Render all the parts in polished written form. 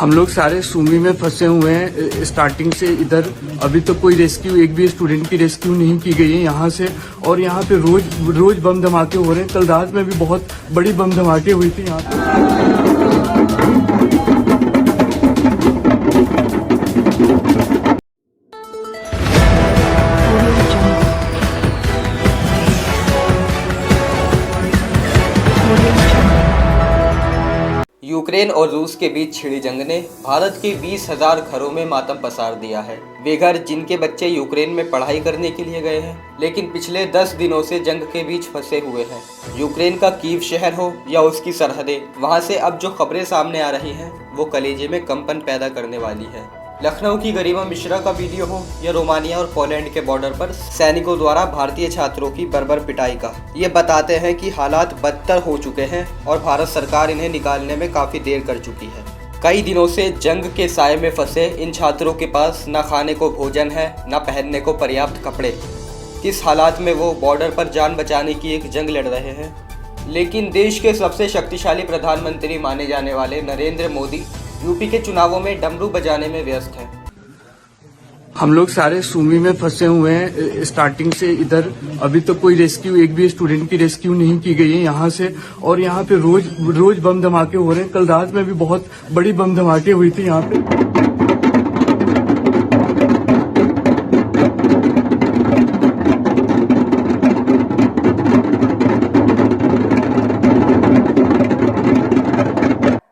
हम लोग सारे सुमी में फंसे हुए हैं स्टार्टिंग से इधर। अभी तक कोई रेस्क्यू, एक भी स्टूडेंट की रेस्क्यू नहीं की गई है यहाँ से। और यहाँ पे रोज बम धमाके हो रहे हैं। कल रात में भी बहुत बड़ी बम धमाके हुई थी यहाँ पे। यूक्रेन और रूस के बीच छिड़ी जंग ने भारत के 20,000 घरों में मातम पसार दिया है। वे घर जिनके बच्चे यूक्रेन में पढ़ाई करने के लिए गए हैं, लेकिन पिछले 10 दिनों से जंग के बीच फंसे हुए हैं। यूक्रेन का कीव शहर हो या उसकी सरहदें, वहां से अब जो खबरें सामने आ रही हैं वो कलेजे में कंपन पैदा करने वाली है। लखनऊ की गरिमा मिश्रा का वीडियो हो या रोमानिया और पोलैंड के बॉर्डर पर सैनिकों द्वारा भारतीय छात्रों की बर्बर पिटाई का, ये बताते हैं कि हालात बदतर हो चुके हैं और भारत सरकार इन्हें निकालने में काफी देर कर चुकी है। कई दिनों से जंग के साए में फंसे इन छात्रों के पास न खाने को भोजन है, न पहनने को पर्याप्त कपड़े। इस हालात में वो बॉर्डर पर जान बचाने की एक जंग लड़ रहे हैं। लेकिन देश के सबसे शक्तिशाली प्रधानमंत्री माने जाने वाले नरेंद्र मोदी यूपी के चुनावों में डमरू बजाने में व्यस्त हैं। हम लोग सारे सुमी में फंसे हुए हैं स्टार्टिंग से इधर। अभी तक कोई रेस्क्यू, एक भी स्टूडेंट की रेस्क्यू नहीं की गई है यहाँ से। और यहाँ पे रोज बम धमाके हो रहे हैं। कल रात में भी बहुत बड़ी बम धमाके हुई थी यहाँ पे।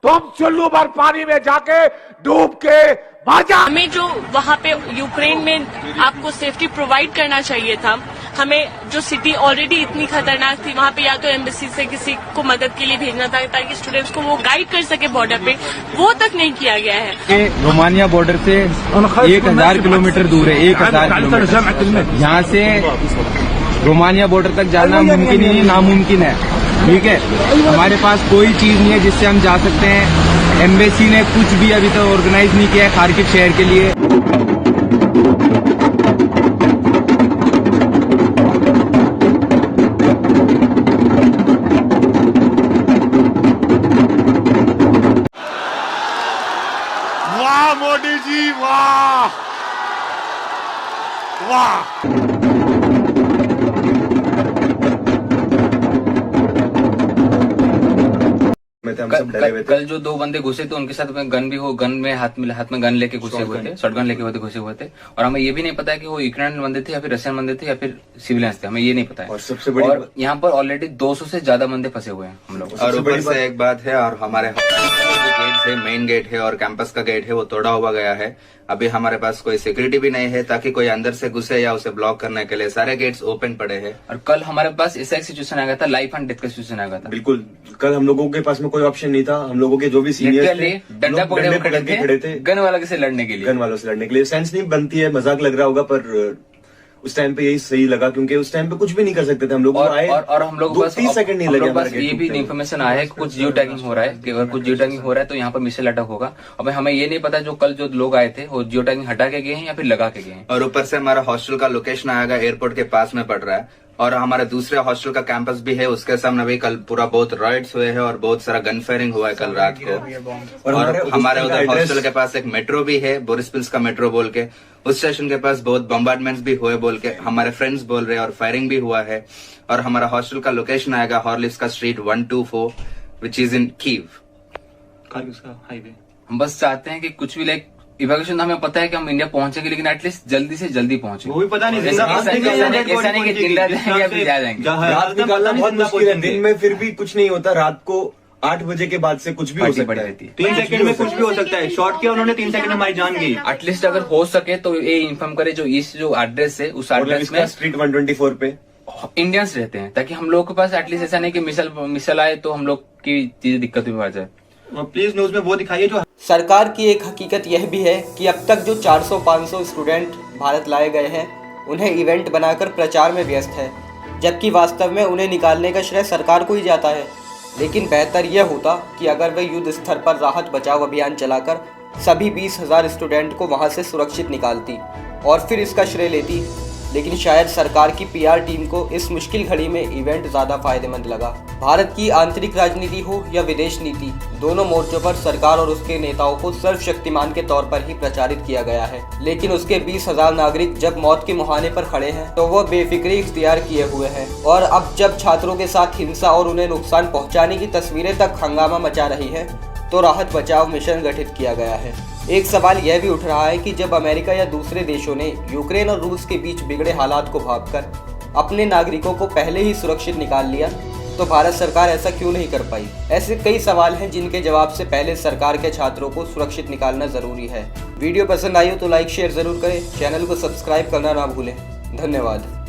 हम चुल्लू भर पानी में जाके डूब के मर जा। हमें जो वहाँ पे यूक्रेन में आपको सेफ्टी प्रोवाइड करना चाहिए था, हमें जो सिटी ऑलरेडी इतनी खतरनाक थी, वहाँ पे या तो एम्बेसी से किसी को मदद के लिए भेजना था ताकि स्टूडेंट्स को वो गाइड कर सके बॉर्डर पे, वो तक नहीं किया गया है। रोमानिया बॉर्डर से 1000 किलोमीटर दूर है। 1000 किलोमीटर यहाँ से रोमानिया बॉर्डर तक जाना मुमकिन ही नामुमकिन है। ठीक है, हमारे पास कोई चीज नहीं है जिससे हम जा सकते हैं। एम्बेसी ने कुछ भी अभी तक ऑर्गेनाइज नहीं किया है खार्किव शहर के लिए। वाह मोदी जी, वाह वाह। कल जो 2 बंदे घुसे थे उनके साथ में गन भी हो, गन में हाथ में गन लेके घुसे हुए थे, शॉटगन लेके घुसे हुए थे। और हमें ये भी नहीं पता है कि वो यूक्रेन बंदे थे या फिर रशियन बंदे थे या फिर सिविलियंस थे, हमें ये नहीं पता है। और सबसे बड़ी और यहाँ पर ऑलरेडी 200 से ज्यादा बंदे फंसे हुए हैं हम लोग। और ऊपर से एक बात है, और हमारे गेट है, मेन गेट है और कैंपस का गेट है, वो तोड़ा हुआ गया है। अभी हमारे पास कोई सिक्योरिटी भी नहीं है ताकि कोई अंदर से घुसे या उसे ब्लॉक करने के लिए। सारे गेट्स ओपन पड़े हैं। और कल हमारे पास ऐसा एक सिचुएशन आ गया था, लाइफ एंड डेथ का सिचुएशन आ गया था। बिल्कुल, कल हम लोगों के पास में कोई ऑप्शन नहीं था। हम लोगों के जो भी सीनियर थे, डंडा पकड़े खड़े थे गन वालों से लड़ने के लिए। गन वालों से लड़ने के लिए सेंस नहीं बनती है, मजाक लग रहा होगा, पर उस टाइम पे यही सही लगा क्योंकि उस टाइम पे कुछ भी नहीं कर सकते थे हम लोग। और हम लोग बस 30 सेकंड नहीं लगे। ये भी इन्फॉर्मेशन आया है कि कुछ जियो टैगिंग हो रहा है, कि अगर कुछ जियो टैगिंग हो रहा है तो यहाँ पर मिसाइल अटैक होगा। अब हमें ये नहीं पता जो कल जो लोग आए थे वो जियो टैगिंग हटा के गए हैं या फिर लगा के गए हैं। और ऊपर से हमारा हॉस्टल का लोकेशन आएगा एयरपोर्ट के पास में पड़ रहा है। और हमारे दूसरे हॉस्टल का कैंपस भी है, उसके सामने भी कल पूरा बहुत राइड्स हुए हैं और बहुत सारा गन फायरिंग हुआ है कल रात को। और हमारे उधर हॉस्टल के पास एक मेट्रो भी है, बोरिसपिल्स का मेट्रो बोल के, उस स्टेशन के पास बहुत बम्बार्डमेंट्स भी हुए बोल के हमारे फ्रेंड्स बोल रहे हैं, और फायरिंग भी हुआ है। और हमारा हॉस्टल का लोकेशन आएगा हॉर्लिक्स का street 124 which is in Kyiv, highway. हम बस चाहते हैं कि कुछ भी लाइक इवैक्यूएशन, हमें पता है कि हम इंडिया पहुंचेंगे, लेकिन एटलीस्ट जल्दी से जल्दी पहुंचे। वो भी पता नहीं, ऐसा नहीं कि दिन रात रहेंगे या फिर जा जाएंगे। रात निकालना बहुत मुश्किल है, दिन में फिर भी कुछ नहीं होता। रात को 8 बजे के बाद से कुछ भी हो सकता है। 3 सेकंड में कुछ भी हो सकता है। शॉर्ट किया उन्होंने, 3 सेकंड में हमारी जान गई। एटलीस्ट अगर हो सके तो ये इन्फॉर्म करे जो इस जो एड्रेस है उस एड्रेस में स्ट्रीट 124 पे इंडियंस रहते हैं, ताकि हम लोग के पास एटलीस्ट ऐसा नहीं कि मिसल आए तो हम लोग की चीजें दिक्कत में आ जाए। प्लीज न्यूज में वो दिखाइए जो। सरकार की एक हकीकत यह भी है कि अब तक जो 400-500 स्टूडेंट भारत लाए गए हैं उन्हें इवेंट बनाकर प्रचार में व्यस्त है, जबकि वास्तव में उन्हें निकालने का श्रेय सरकार को ही जाता है। लेकिन बेहतर यह होता कि अगर वे युद्ध स्तर पर राहत बचाव अभियान चलाकर सभी 20,000 स्टूडेंट को वहां से सुरक्षित निकालती और फिर इसका श्रेय लेती लेकिन शायद सरकार की पीआर टीम को इस मुश्किल घड़ी में इवेंट ज्यादा फायदेमंद लगा। भारत की आंतरिक राजनीति हो या विदेश नीति, दोनों मोर्चों पर सरकार और उसके नेताओं को सर्वशक्तिमान के तौर पर ही प्रचारित किया गया है। लेकिन उसके 20,000 नागरिक जब मौत के मुहाने पर खड़े हैं तो वह बेफिक्री इख्तियार किए हुए हैं। और अब जब छात्रों के साथ हिंसा और उन्हें नुकसान पहुंचाने की तस्वीरें तक हंगामा मचा रही है तो राहत बचाव मिशन गठित किया गया है। एक सवाल यह भी उठ रहा है कि जब अमेरिका या दूसरे देशों ने यूक्रेन और रूस के बीच बिगड़े हालात को भांपकर अपने नागरिकों को पहले ही सुरक्षित निकाल लिया तो भारत सरकार ऐसा क्यों नहीं कर पाई। ऐसे कई सवाल हैं जिनके जवाब से पहले सरकार के छात्रों को सुरक्षित निकालना जरूरी है। वीडियो पसंद आई हो तो लाइक शेयर जरूर करें, चैनल को सब्सक्राइब करना ना भूलें। धन्यवाद।